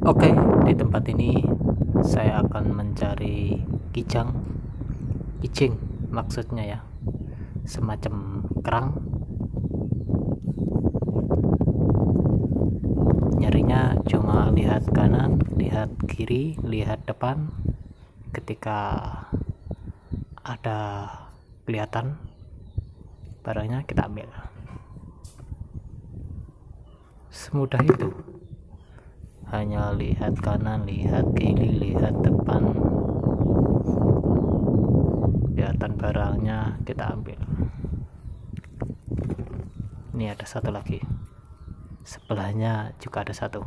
Oke, di tempat ini saya akan mencari kijing maksudnya ya, semacam kerang. Nyarinya cuma lihat kanan, lihat kiri, lihat depan. Ketika ada kelihatan barangnya, kita ambil. Semudah itu. Hanya lihat kanan, lihat kiri, lihat depan, kelihatan barangnya, kita ambil. Ini ada satu lagi, sebelahnya juga ada satu.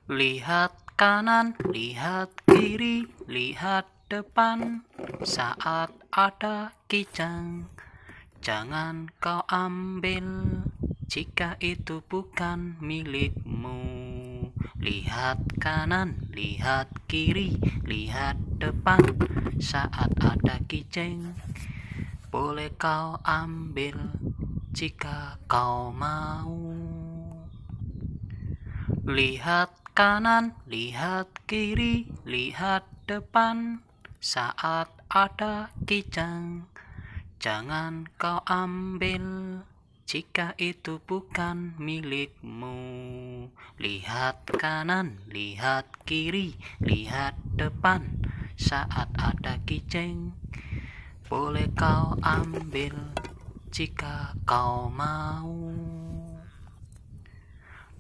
Lihat kanan, lihat kiri, lihat depan. Saat ada kijang, jangan kau ambil jika itu bukan milikmu. Lihat kanan, lihat kiri, lihat depan. Saat ada kijang, boleh kau ambil jika kau mau. Lihat kanan, lihat kiri, lihat depan. Saat ada kijang, jangan kau ambil jika itu bukan milikmu. Lihat kanan, lihat kiri, lihat depan. Saat ada kijang, boleh kau ambil jika kau mau.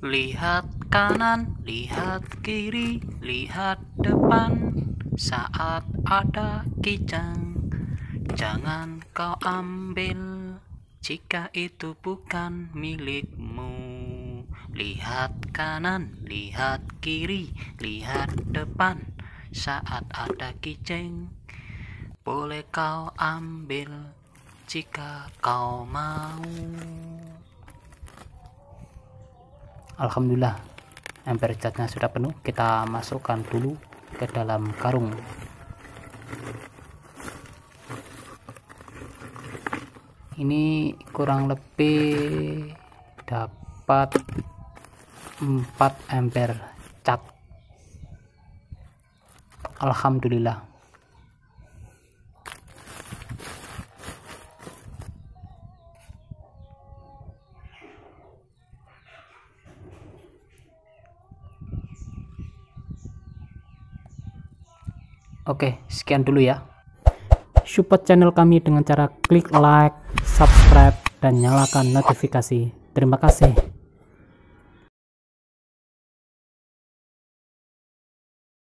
Lihat kanan, lihat kiri, lihat depan. Saat ada kijang, jangan kau ambil jika itu bukan milikmu. Lihat kanan, lihat kiri, lihat depan. Saat ada kijang, boleh kau ambil jika kau mau. Alhamdulillah, ember catnya sudah penuh. Kita masukkan dulu ke dalam karung. Ini kurang lebih dapat 4 ember cat. Alhamdulillah. Oke, sekian dulu ya. Support channel kami dengan cara klik like, subscribe, dan nyalakan notifikasi. Terima kasih.